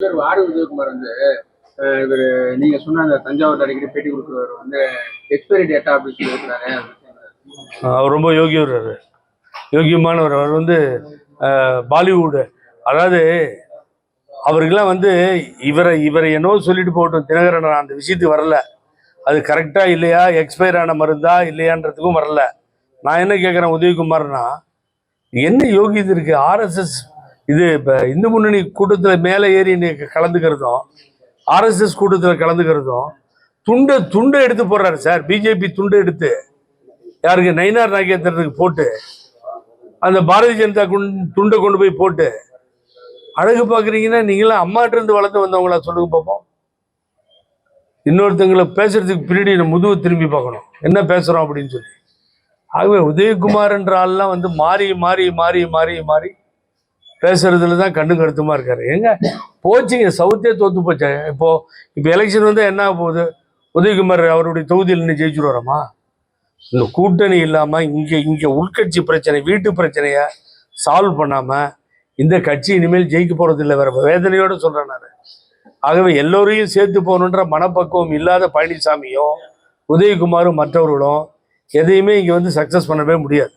R Udhayakumar வந்து இவர் நீங்க சொன்ன அந்த தஞ்சாவூர் அடிக்கடி பேட்டி கொடுக்குறவர் வந்து எக்ஸ்பைரி டேட்டா அப்படின்னு சொல்லியிருக்கிறாரு. அவர் ரொம்ப யோகியமானவர். அவர் வந்து பாலிவுட், அதாவது அவருக்கெல்லாம் வந்து இவரை என்னவோ சொல்லிட்டு போகட்டும். தினகரன் அந்த விஷயத்துக்கு வரல. அது கரெக்டா இல்லையா, எக்ஸ்பயர் ஆன மருந்தா இல்லையான்றதுக்கும் வரல. நான் என்ன கேட்குறேன், உதயகுமார்னா என்ன யோகியது இருக்கு? ஆர்எஸ்எஸ் இது இப்போ இந்து முன்னணி கூட்டத்தில் மேலே ஏறி கலந்துக்கிறதும், ஆர்எஸ்எஸ் கூட்டத்தில் கலந்துக்கிறதும், துண்டை எடுத்து போடுறாரு சார். பிஜேபி துண்டை எடுத்து யாருக்கு, நயினார் நாகேந்திரனுக்கு போட்டு, அந்த பாரதிய ஜனதா துண்டை கொண்டு போய் போட்டு அழகு பார்க்குறீங்கன்னா நீங்களாம் அம்மாட்ட இருந்து வளர்ந்து வந்தவங்களா சொல்லுங்க பார்ப்போம். இன்னொருத்தங்களை பேசுறதுக்கு பின்னாடி முதுகு திரும்பி பார்க்கணும், என்ன பேசுறோம் அப்படின்னு சொல்லி. ஆகவே உதயகுமார் என்ற ஆள்லாம் வந்து மாறி மாறி மாறி மாறி மாறி பேசுறதுல தான் கண்ணு கருத்துமா இருக்காரு. எங்க போச்சுங்க, சவுத்தே தோத்து போச்சா. இப்போ எலெக்ஷன் வந்து என்ன போகுது, உதயகுமார் அவருடைய தொகுதியில் நின்று ஜெயிச்சுட்டு வரோமா? இந்த கூட்டணி இல்லாம இங்க உள்கட்சி பிரச்சனை, வீட்டு பிரச்சனைய சால்வ் பண்ணாம இந்த கட்சி இனிமேல் ஜெயிக்க போறது இல்லை. வேற வேதனையோட சொல்றேன் நான். ஆகவே எல்லோரையும் சேர்த்து போகணுன்ற மனப்பக்குவம் இல்லாத பழனிசாமியும் உதயகுமாரும் மற்றவர்களும் எதையுமே இங்க வந்து சக்சஸ் பண்ணவே முடியாது.